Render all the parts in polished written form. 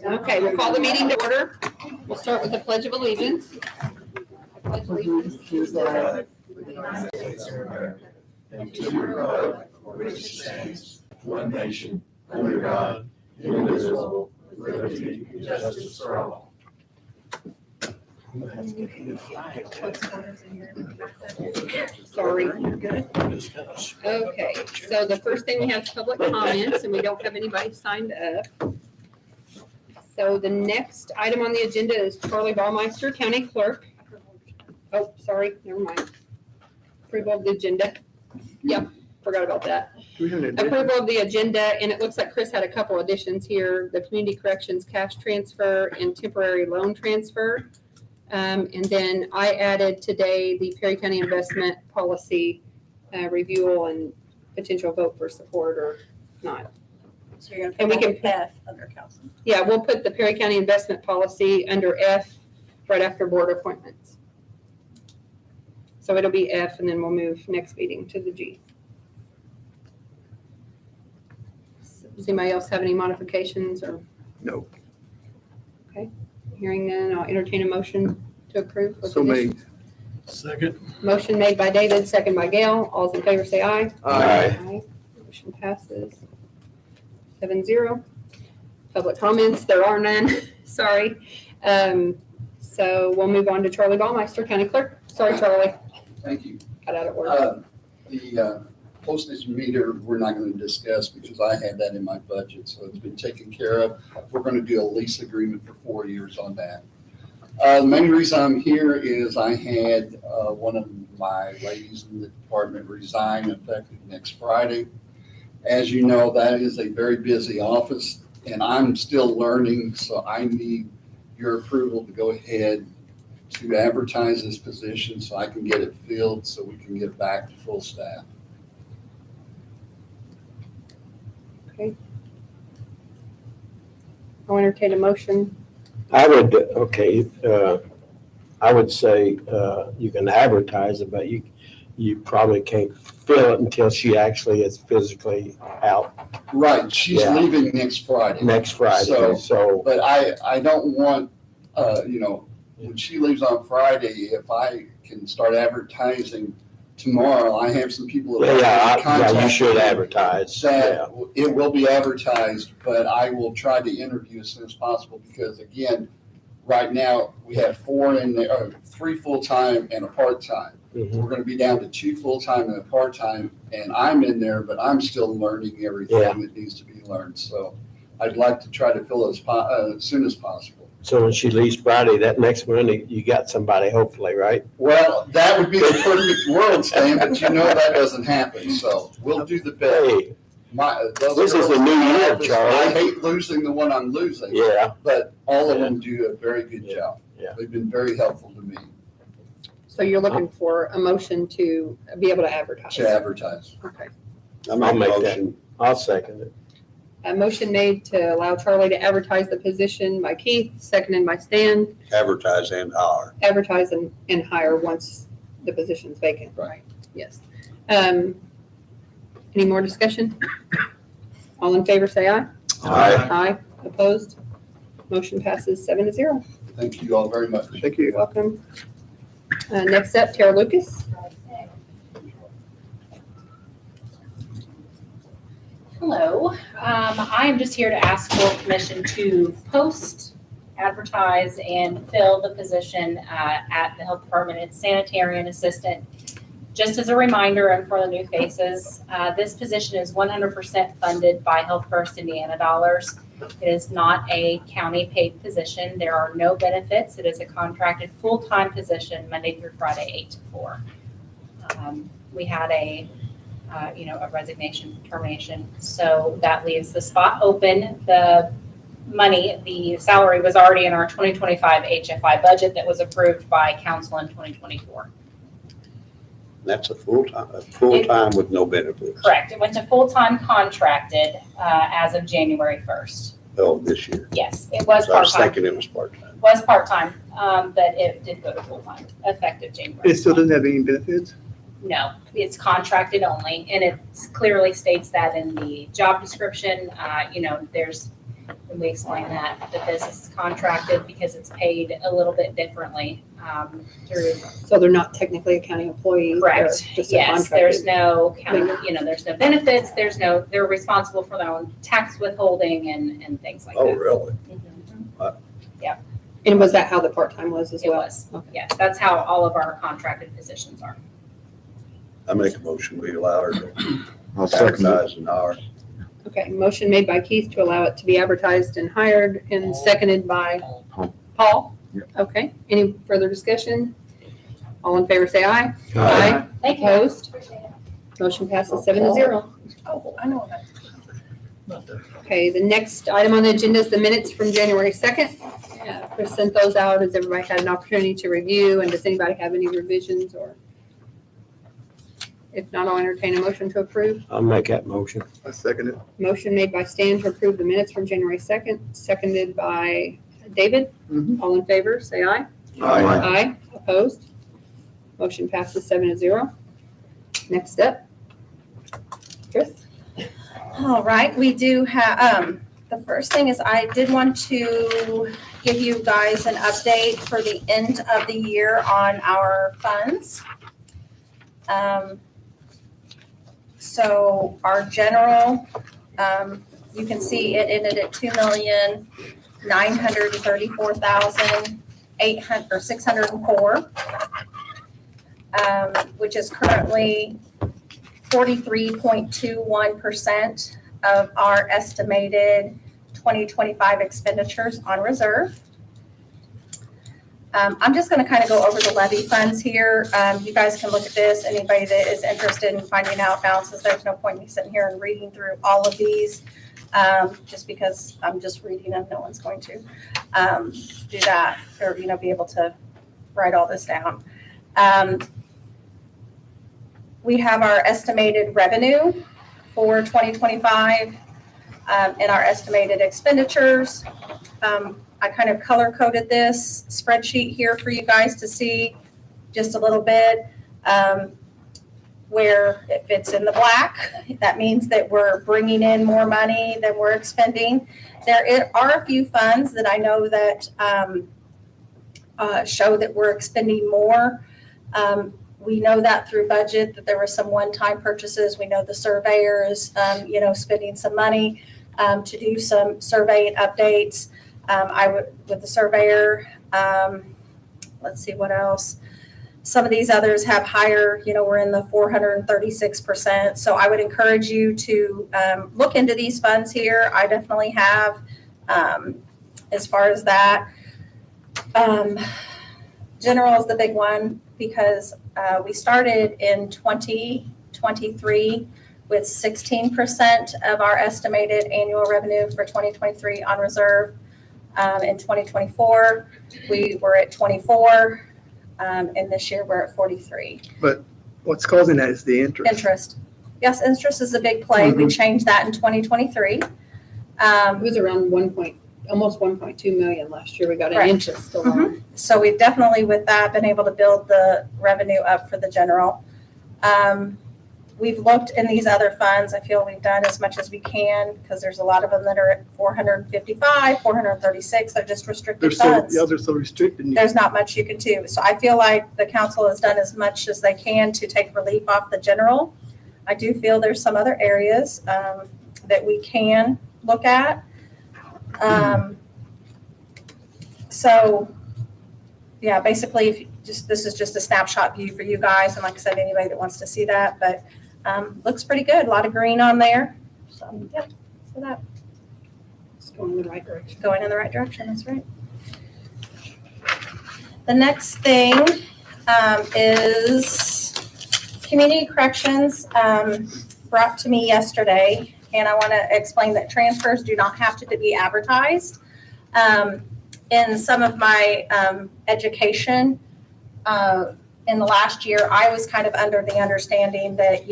Okay, we'll call the meeting to order. We'll start with the Pledge of Allegiance. I pledge allegiance to the flag of the United States of America and to the republic for which it stands, one nation, under God, indivisible, with liberty and justice for all. Sorry. Okay, so the first thing we have is public comments, and we don't have anybody signed up. So the next item on the agenda is Charlie Baumeister, County Clerk. Oh, sorry, never mind. Approval of the agenda. Yep, forgot about that. Approval of the agenda, and it looks like Chris had a couple additions here. The Community Corrections cash transfer and temporary loan transfer. And then I added today the Perry County Investment Policy review and potential vote for support or not. So you're And going we to can- put F under council. Yeah, we'll put the Perry County Investment Policy under F right after board appointments. So it'll be F, and then we'll move next meeting to the G. Does anybody else have any modifications or? No. Okay, hearing none, I'll entertain a motion to approve. with So addition. made. Second. Motion made by David, second by Gail. All those in favor say aye. Aye. Motion passes 7-0. Public comments, there are none, sorry. So we'll move on to Charlie Baumeister, County Clerk. Sorry, Charlie, Thank you. got out of order. The postage meter, we're not going to discuss because I had that in my budget, so it's been taken care of. We're going to do a lease agreement for 4 years on that. The main reason I'm here is I had one of my ladies in the department resign effective next Friday. As you know, that is a very busy office, and I'm still learning, so I need your approval to go ahead to advertise this position so I can get it filled so we can get back to full staff. I'll entertain a motion. I would, I would say, you can advertise it, but you probably can't fill it until she actually is physically out Right, she's Yeah. leaving next Friday. next Friday, So- so. But I don't want, when she leaves on Friday, if I can start advertising tomorrow, I have some people. that Yeah, have you contacted should me advertise, yeah. That it will be advertised, but I will try to interview as soon as possible because again, right now, we have 3 full-time and a part-time. Mhm. We're gonna be down to 2 full-time and a part-time, and I'm in there, but I'm still learning everything Yeah. that needs to be learned. So I'd like to try to fill it as soon as possible. So when she leaves Friday, that next Monday, you got somebody hopefully, right? Well, that would be the perfect world, Stan, but you know that doesn't happen, so we'll do the best. Hey, Those This is girls the new in my year, office, Charlie. I hate losing the one I'm losing, yeah, but all of them do a very good Yeah. job. Yeah. They've been very helpful to me So you're looking for a motion to be able to advertise? to advertise. Okay. I'll make that. I'll second it. A motion made to allow Charlie to advertise the position by Keith, seconded by Stan. Advertise and hire. Advertise and hire once the position's vacant. Right. Yes. Any more discussion? All in favor, say aye. Aye. Aye. Opposed? Motion passes 7-0. Thank you all very much. Thank You're you. welcome. Next up, Tara Lucas. Hello, I am just here to ask for permission to post, advertise, and fill the position at the health department. It's sanitarian assistant. Just as a reminder and for the new faces, this position is 100% funded by Health First Indiana dollars. It is not a county paid position. There are no benefits. It is a contracted full-time position, Monday through Friday, 8 to 4. We had a resignation, termination. So that leaves the spot open. The salary was already in our 2025 HFI budget that was approved by council in 2024. That's a full-time with no benefits. Correct. It went to full-time contracted as of January 1st. Oh, this year. Yes, it was So I was part-time. thinking it was part-time. Was part-time, but it did go to full-time effective January. It still doesn't have any benefits? No, it's contracted only, and it clearly states that in the job description. And we explain that this is contracted because it's paid a little bit differently through. So they're not technically a county employee. they're Correct. just a Yes, there's contracted. no there's no benefits. They're responsible for their own tax withholding and things like Oh, that. really? Mhm. And was that how the part-time was as It well? was. Okay. Yes, that's how all of our contracted positions are. I make a motion, we allow her to I'll second it. advertise and hire. Okay, motion made by Keith to allow it to be advertised and hired and seconded by Paul. Paul? Yeah. Okay, any further discussion? All in favor, say aye. Thank you. Opposed? Motion passes 7-0. Oh, I know that. Okay, the next item on the agenda is the minutes from January 2nd. Chris sent those out. Has everybody had an opportunity to review? And does anybody have any revisions or? If not, I'll entertain a motion to approve. I'll make that motion. I second it. Motion made by Stan to approve the minutes from January 2nd, seconded by David. Mhm. All in favor, say aye. Aye. Aye. Opposed? Motion passes 7-0. Next up. Chris? All right, we do have, the first thing is I did want to give you guys an update for the end of the year on our funds. So our general, you can see it ended at 2,934,604, which is currently 43.21% of our estimated 2025 expenditures on reserve. I'm just going to kind of go over the levy funds here. You guys can look at this. Anybody that is interested in finding out balances, there's no point in me sitting here and reading through all of these, just because I'm just reading them. No one's going to do that or, be able to write all this down. We have our estimated revenue for 2025 and our estimated expenditures. I kind of color coded this spreadsheet here for you guys to see just a little bit. Where if it's in the black, that means that we're bringing in more money than we're expending. There are a few funds that I know that show that we're expending more. We know that through budget that there were some one-time purchases. We know the surveyor is, spending some money to do some survey and updates. With the surveyor, let's see what else. Some of these others have higher, we're in the 436%. So I would encourage you to look into these funds here. I definitely have as far as that. General is the big one because we started in 2023 with 16% of our estimated annual revenue for 2023 on reserve. In 2024, we were at 24, and this year we're at 43. What's causing that is the interest. Interest. Yes, interest is a big play. We changed that in 2023. It was around almost 1.2 million last year. We got an Correct. interest alone. So we've definitely with that been able to build the revenue up for the general. We've looked in these other funds. I feel we've done as much as we can because there's a lot of them that are at 455, 436. They're just restricted funds. The others are restricted. There's not much you can do. So I feel like the council has done as much as they can to take relief off the general. I do feel there's some other areas that we can look at. So, yeah, basically, this is just a snapshot view for you guys. And like I said, anybody that wants to see that, but looks pretty good. A lot of green on there. So, yeah, so that It's going in the right direction. going in the right direction. That's right. The next thing is community corrections brought to me yesterday, and I want to explain that transfers do not have to be advertised. In some of my education in the last year, I was kind of under the understanding that,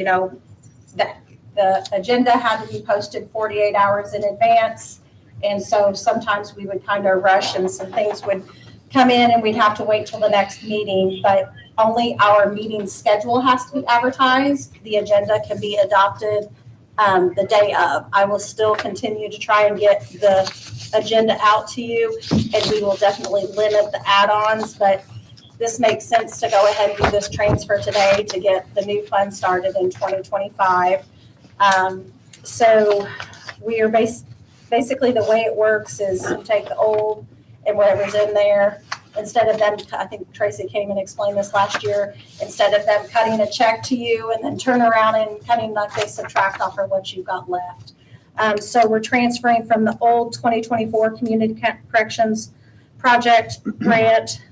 that the agenda had to be posted 48 hours in advance. And so sometimes we would kind of rush and some things would come in and we'd have to wait till the next meeting, but only our meeting schedule has to be advertised. The agenda can be adopted the day of. I will still continue to try and get the agenda out to you, and we will definitely limit the add-ons, but this makes sense to go ahead and do this transfer today to get the new fund started in 2025. So we are basically the way it works is you take the old and whatever's in there, instead of them, I think Tracy came and explained this last year, instead of them cutting a check to you and then turn around and cutting, like they subtract off of what you've got left. So we're transferring from the old 2024 Community Corrections Project Grant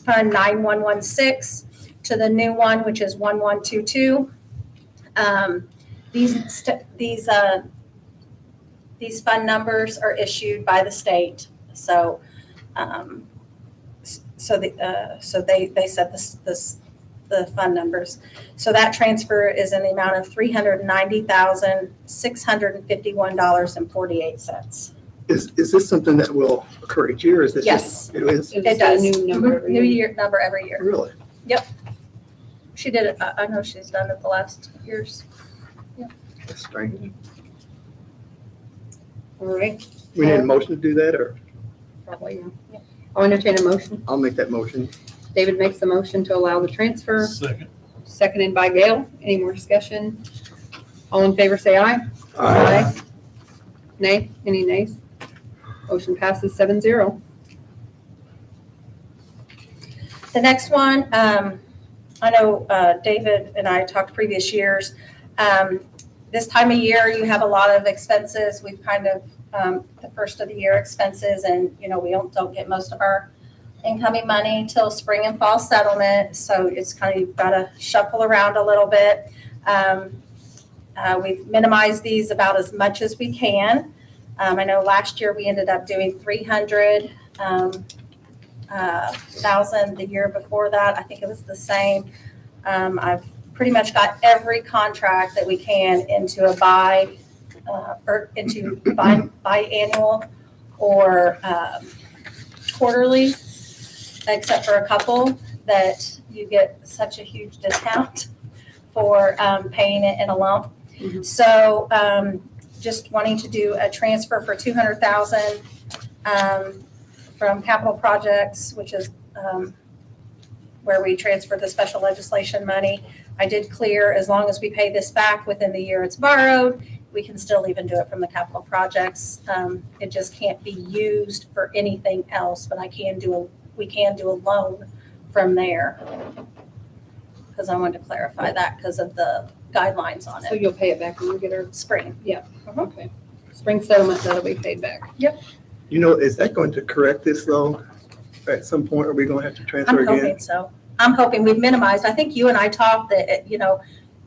Fund 9116 to the new one, which is 1122. These fund numbers are issued by the state. So they set the fund numbers. So that transfer is in the amount of $390,651.48. Is this something that will occur each year? Is this? Yes. It is? It's It a does. new number every New year. year number every year. Really? She did it. I know she's done it the last years. That's strange. All right, We need a motion to do that, or probably, yeah. I'll entertain a motion. I'll make that motion. David makes the motion to allow the transfer, Second. seconded by Gail. Any more discussion? All in favor, say aye. Nay? Any nays? Motion passes 7-0. The next one, I know David and I talked previous years. This time of year, you have a lot of expenses. We've kind of, the first of the year expenses, and, we don't get most of our incoming money till spring and fall settlement. So it's kind of, you've got to shuffle around a little bit. We've minimized these about as much as we can. I know last year we ended up doing 300,000. The year before that, I think it was the same. I've pretty much got every contract that we can into a biannual or quarterly, except for a couple that you get such a huge discount for paying it in a lump. Mhm. So just wanting to do a transfer for $200,000 from capital projects, which is where we transfer the special legislation money. I did clear, as long as we pay this back within the year it's borrowed, we can still even do it from the capital projects. It just can't be used for anything else, but we can do a loan from there. Because I wanted to clarify that because of the guidelines on So it. you'll pay it back when we get our, Spring. okay. Spring settlement, that'll be paid back. Is that going to correct this though? At some point, are we going to have to transfer I'm again? hoping so. I'm hoping we've minimized. I think you and I talked that,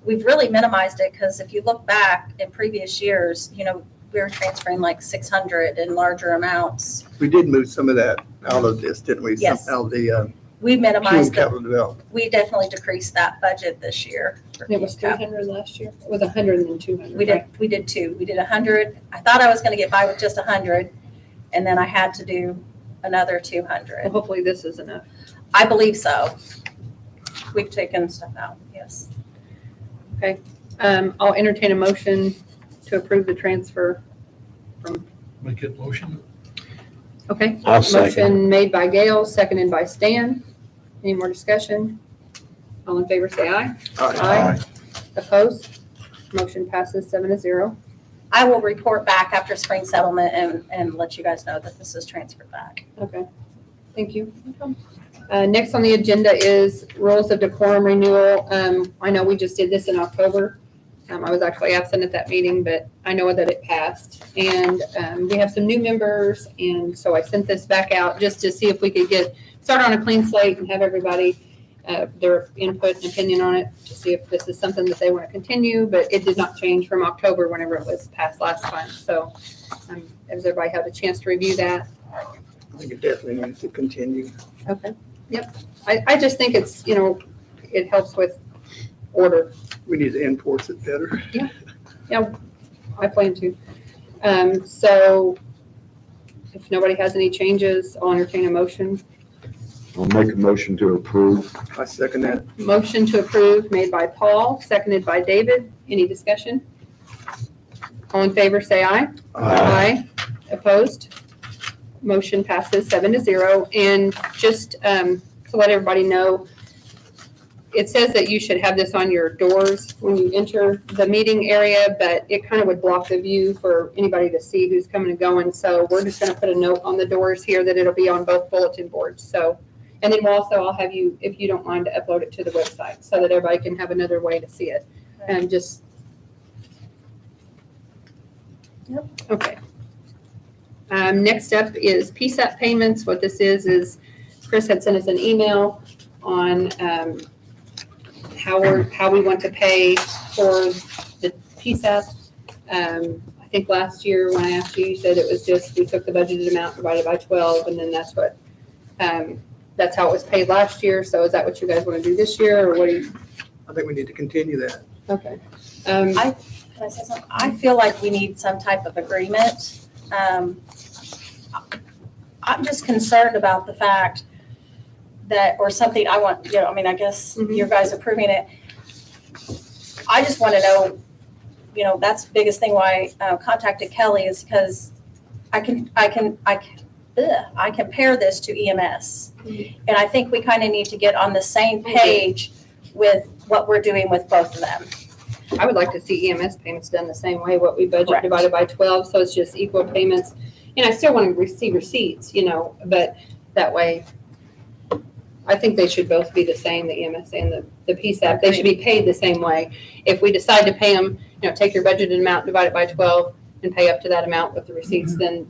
we've really minimized it because if you look back in previous years, we were transferring like 600 in larger amounts. We did move some of that out of this, didn't we? Yes. Out of the We minimized it. capital development. We definitely decreased that budget this year. for It was cap. 300 last year. It was 100 and then 200. We did two. We did 100. I thought I was going to get by with just 100, and then I had to do another Well, 200. hopefully this is enough. I believe so. We've taken stuff out, yes. I'll entertain a motion to approve the transfer. Make it motion. Okay. I'll second. Motion made by Gail, seconded by Stan. Any more discussion? All in favor, say aye. Aye. Opposed? Motion passes 7-0. I will report back after spring settlement and let you guys know that this is transferred back. Okay, thank you. Next on the agenda is rules of decorum renewal. I know we just did this in October. I was actually absent at that meeting, but I know that it passed. And we have some new members, and so I sent this back out just to see if we could start on a clean slate and have everybody, their input and opinion on it, to see if this is something that they want to continue, but it did not change from October whenever it was passed last time. So has everybody had a chance to review that? I think it definitely needs to continue. Okay, yep. I just think it's, it helps with order. We need to enforce it better. I plan to. So if nobody has any changes, I'll entertain a motion I'll make a motion to approve. I second that. Motion to approve made by Paul, seconded by David. Any discussion? All in favor, say aye. Aye. Opposed? Motion passes 7-0. And just to let everybody know, it says that you should have this on your doors when you enter the meeting area, but it kind of would block the view for anybody to see who's coming and going. So we're just going to put a note on the doors here that it'll be on both bulletin boards. So, and then I'll have you, if you don't mind, to upload it to the website so that everybody can have another way to see it. And just. Yep. Okay. Next up is PSAP payments. What this is Chris had sent us an email on how we want to pay for the PSAP. I think last year when I asked you, you said it was just, we took the budgeted amount divided by 12, and then that's what, that's how it was paid last year. So is that what you guys want to do this year, or what do you? I think we need to continue that. Okay. Can I say something? I feel like we need some type of agreement. I'm just concerned about the fact that, or something I want, I guess Mhm. you guys approving it. I just want to know, that's the biggest thing why I contacted Kelly is because I compare this to EMS. Mhm. And I think we kind of need to get on the same page with what we're doing with both of them. I would like to see EMS payments done the same way, what we budget Correct. divided by 12, so it's just equal payments. And I still want to receive receipts, but that way, I think they should both be the same, the EMS and the PSAP. They should be paid the same way. If we decide to pay them, take your budgeted amount, divide it by 12, and pay up to that amount with the receipts, then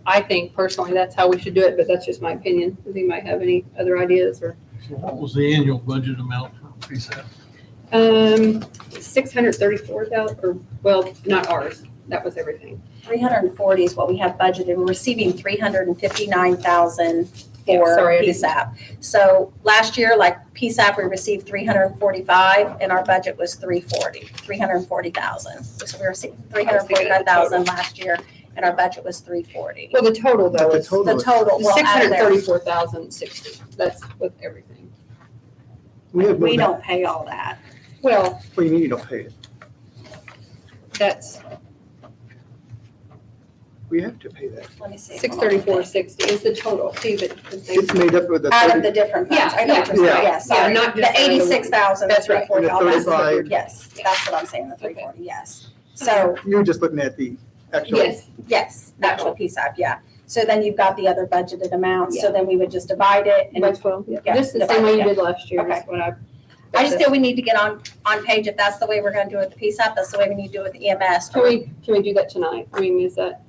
I think personally that's how we should do it, but that's just my opinion. Does anybody have any other ideas or? So what was the annual budget amount for PSAP? 634,000, or, well, not ours. That was everything. 340 is what we have budgeted. We're receiving 359,000 Yeah, for sorry, I didn't- PSAP. So last year, like PSAP, we received 345 and our budget was 340,000. So we received 345,000 last year and our budget was 340. Well, the total though The is total. The total, well, out of there, 634,060. That's with everything. We have, we no, don't pay all that. Well, what do you mean you don't pay it? that's We have to pay that. Let me see. 634,60 is the total. See, but It's made up of the Out of 30, the different funds. Yeah, I know what you're saying. yeah. Yeah, sorry. Yeah, not just The 86,000, That's right. 340, all And the that's the 35. yes, that's what I'm saying, the 340, yes. So, you were just looking at the actual. yes, yes, the actual PSAP, yeah. So then you've got the other budgeted amounts, so Yeah. then we would just divide it by and 12. Yeah. Yeah, Just the same way you divide, did last year is Okay. what I. I just feel we need to get on page. If that's the way we're gonna do it with the PSAP, that's the way we need to do it with the EMS. Can we do that tonight? I mean, is that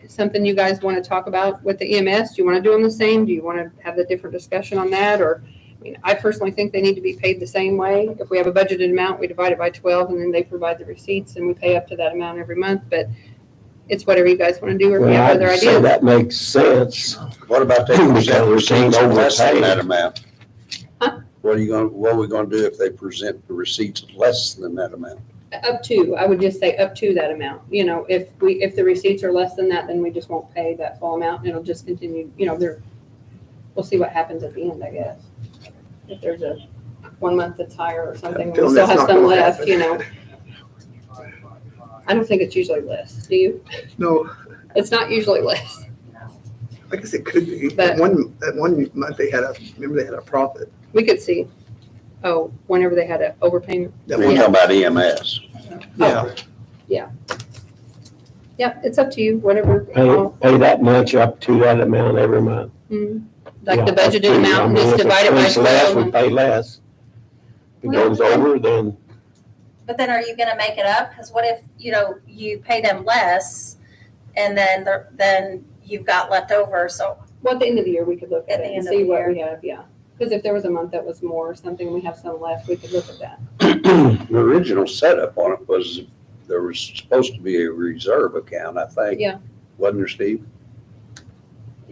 something you guys want to talk about with the EMS? Do you want to do them the same? Do you want to have the different discussion on that? Or, I mean, I personally think they need to be paid the same way. If we have a budgeted amount, we divide it by 12 and then they provide the receipts and we pay up to that amount every month. But it's whatever you guys want to do or if you Well, have other I'd say ideas. that makes sense. What about they Because present we're receipts saying less than overpaid. that amount? Huh? What are we gonna do if they present the receipts less than that amount? Up to, I would just say up to that amount. If the receipts are less than that, then we just won't pay that full amount. And it'll just continue, we'll see what happens at the end, I guess. If there's a 1 month that's higher or something, we Until still that's have not some gonna left, happen. I don't think it's usually less. Do you? No, It's not usually less. I guess it could be. But- That one month they had a profit. We could see, whenever they had an overpayment. That We're one- talking about EMS. Yeah, Yeah, it's up to you, whatever. Pay that much up to that amount every month. Like the Yeah, up to, budgeted amount, I mean, just if it divide it by comes less, 12. We pay less. If it Well, goes over, then But then are you gonna make it up? Because what if, you pay them less and then you've got left over, so. Well, at the end of the year, we could look at At the it and end of see the what we have, yeah. Because if there was a month that was more or something, we have some left, we could look at that. The original setup on it was there was supposed to be a reserve account, I think. Yeah. Wasn't there, Steve?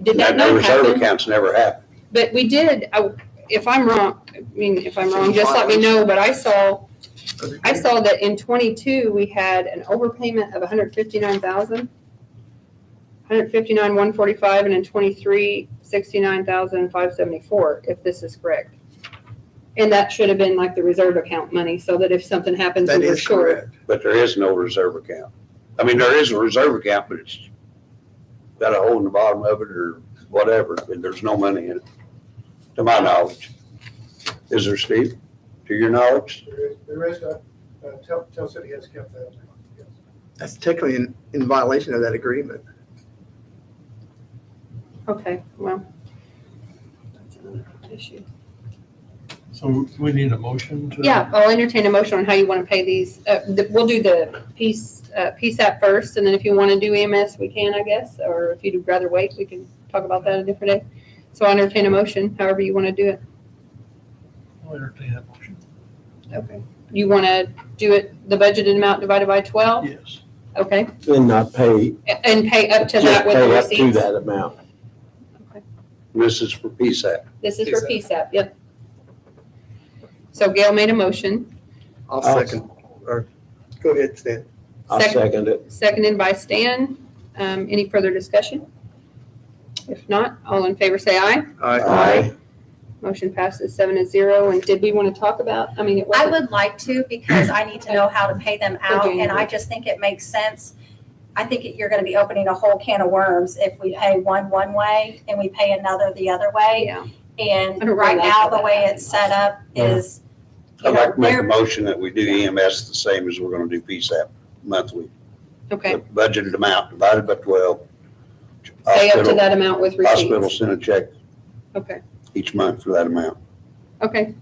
Did that No not reserve happen? accounts never happened. But we did, if I'm wrong, just let me know, but I saw that in 22, we had an overpayment of 159,000. 159,145, and in 23, 69,574, if this is correct. And that should have been like the reserve account money, so that if something happens, That we were is short. correct. But there is no reserve account. I mean, there is a reserve account, but it's got a hole in the bottom of it or whatever, and there's no money in it, to my knowledge. Is there, Steve? To your knowledge? There is, Tell City has kept that. Yes. That's technically in violation of that agreement. Okay, well. That's another issue. So we need a motion to. Yeah, I'll entertain a motion on how you want to pay these. We'll do the PSAP first, and then if you want to do EMS, we can, I guess, or if you'd rather wait, we can talk about that a different day. So I'll entertain a motion, however you want to do it. I'll entertain that motion. Okay. You want to do it, the budgeted amount divided by 12? Yes. Okay, And not pay, and pay up to just that with the pay up to receipts? that amount. This is for PSAP. This is for PSAP, yep. So Gail made a motion, I'll I'll- second, or, go ahead, Stan. I'll Second. second it. seconded by Stan. Any further discussion? If not, all in favor say aye. Aye. Motion passes 7-0. And did we want to talk about, I mean, it I wasn't, would like to, because I need to know how to pay them out, and I just think it makes sense. I think you're gonna be opening a whole can of worms if we pay one way and we pay another the other way. yeah, And I don't right really like now, how the that way happens. it's set up is, you I'd know, like to make a they're, motion that we do EMS the same as we're gonna do PSAP monthly. okay. The budgeted amount divided by 12. Pay up to Hospital- that amount with Hospital receipts. send a check Okay, each month for that amount. okay.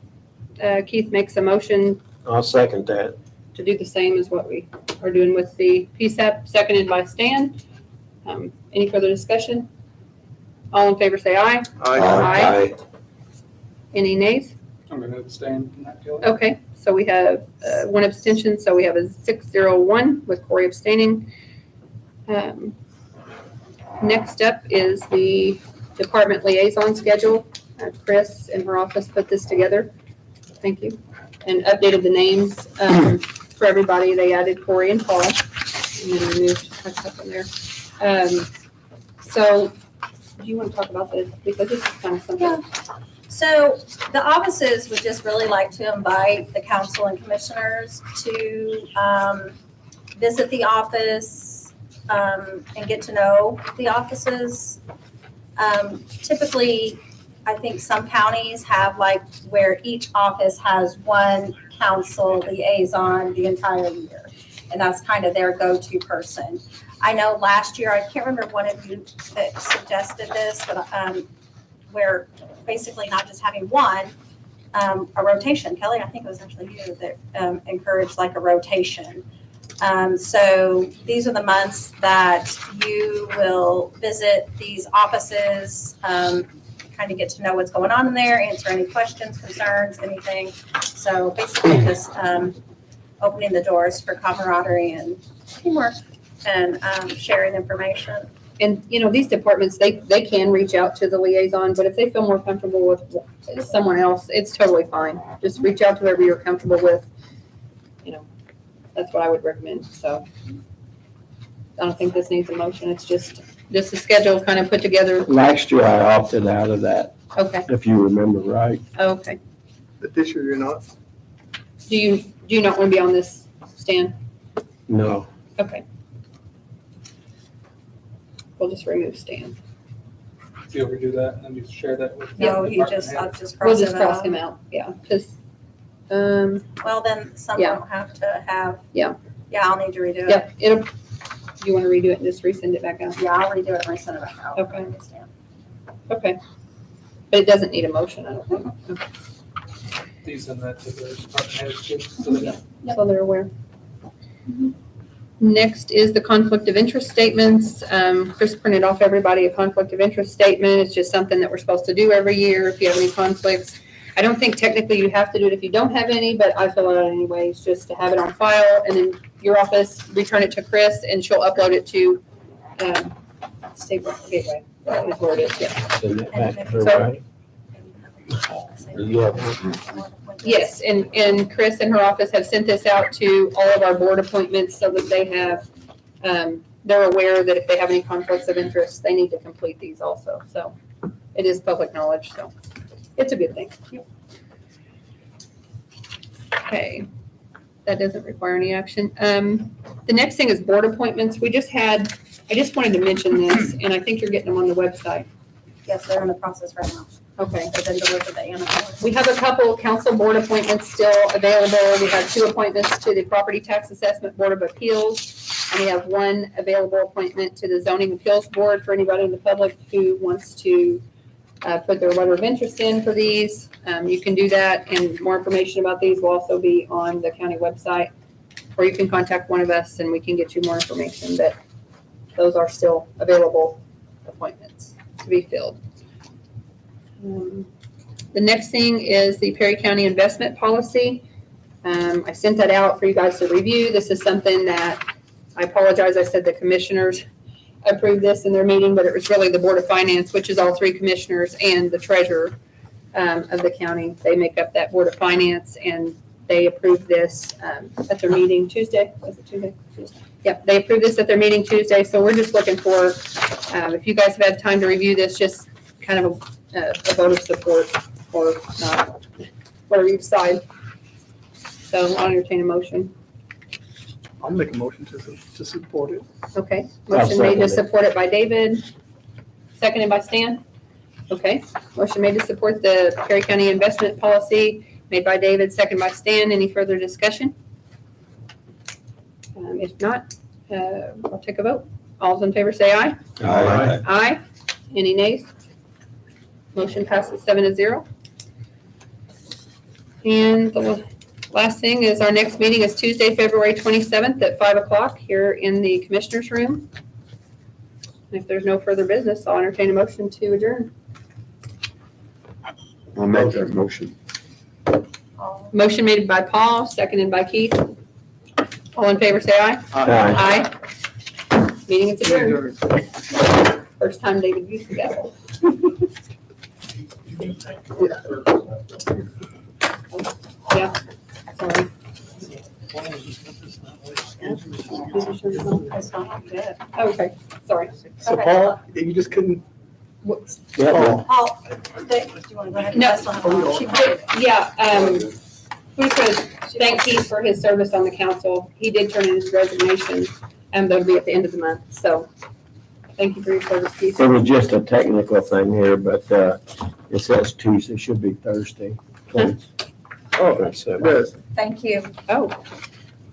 Keith makes a motion I'll second that. to do the same as what we are doing with the PSAP, seconded by Stan. Any further discussion? All in favor say aye. Aye. Any nays? I'm going to abstain from that, Kelly. Okay, so we have one abstention, so we have a 6-0-1 with Corey abstaining. Next up is the department liaison schedule. Chris in her office put this together. Thank you. And updated the names for everybody. They added Corey and Paul and then removed a couple there. So do you want to talk about this? Because this is kind of something. Yeah. So the offices would just really like to invite the council and commissioners to visit the office and get to know the offices. Typically, I think some counties have like where each office has one council liaison the entire year. And that's kind of their go-to person. I know last year, I can't remember one of you that suggested this, but where basically not just having one, a rotation. Kelly, I think it was actually you that encouraged like a rotation. So these are the months that you will visit these offices, kind of get to know what's going on in there, answer any questions, concerns, anything. So basically just opening the doors for camaraderie and teamwork and sharing information. And, you know, these departments, they can reach out to the liaison, but if they feel more comfortable with someone else, it's totally fine. Just reach out to whoever you're comfortable with. You know, that's what I would recommend, so. I don't think this needs a motion. It's just a schedule kind of put together. Last year I opted out of that, Okay, if you remember right. okay. But this year you're not? Do you not want to be on this, Stan? No. Okay. We'll just remove Stan. If you ever do that, and then you share that with. No, the you department just, head. I'll just We'll cross just it cross out. him out, yeah, just, Well, then some Yeah. don't have to have. Yeah. Yeah, I'll need to redo it. yeah, do you want to redo it and just resend it back out? Yeah, I'll redo it and resend it back out. Okay. I understand. Okay. But it doesn't need a motion, I don't think. Okay. Do you send that to the department heads too? So they know? So they're aware. Next is the conflict of interest statements. Chris printed off everybody a conflict of interest statement. It's just something that we're supposed to do every year if you have any conflicts. I don't think technically you have to do it if you don't have any, but I fill it out anyways, just to have it on file. And then your office, return it to Chris and she'll upload it to State Gateway. That is where it is, yeah. Send that back to her, So- right? Yeah. Yes, and Chris and her office have sent this out to all of our board appointments so that they have they're aware that if they have any conflicts of interest, they need to complete these also. So it is public knowledge, so it's a good thing. Okay, that doesn't require any action. The next thing is board appointments. I just wanted to mention this, and I think you're getting them on the website. Yes, they're in the process right now. Okay. They've been delivered to Anna. We have a couple council board appointments still available. We have 2 appointments to the Property Tax Assessment Board of Appeals. And we have 1 available appointment to the Zoning Appeals Board for anybody in the public who wants to put their letter of interest in for these. You can do that, and more information about these will also be on the county website. Or you can contact one of us and we can get you more information, but those are still available appointments to be filled. The next thing is the Perry County Investment Policy. I sent that out for you guys to review. This is something that, I apologize, I said the commissioners approved this in their meeting, but it was really the Board of Finance, which is all 3 commissioners and the treasurer of the county. They make up that Board of Finance, and they approved this at their meeting Tuesday. Was it Tuesday? Tuesday. Yep, they approved this at their meeting Tuesday, so we're just looking for, if you guys have had time to review this, just kind of a vote of support or not, whatever you decide. So I'll entertain a motion. I'll make a motion to support it. Okay, I'll motion made to second it. support it by David, seconded by Stan. Okay, motion made to support the Perry County Investment Policy, made by David, seconded by Stan. Any further discussion? If not, I'll take a vote. All in favor say aye. Aye. Aye. Any nays? Motion passes 7-0. And the last thing is our next meeting is Tuesday, February 27th at 5 o'clock here in the Commissioners' Room. And if there's no further business, I'll entertain a motion to adjourn. I'll make that motion. Motion made by Paul, seconded by Keith. All in favor say aye. Aye. Aye. Meeting is adjourned. First time David used the gavel. Yeah, sorry. Okay, sorry. So Paul, you just couldn't, Yeah, Paul, do you want to go ahead and No. pass on? She did, yeah, we're just gonna thank Keith for his service on the council. He did turn in his resignation, and that'll be at the end of the month, so thank you for your service, Keith. it was just a technical thing here, but it says Tuesday, should be Thursday. Huh? Oh, that's yes. Thank you. Oh,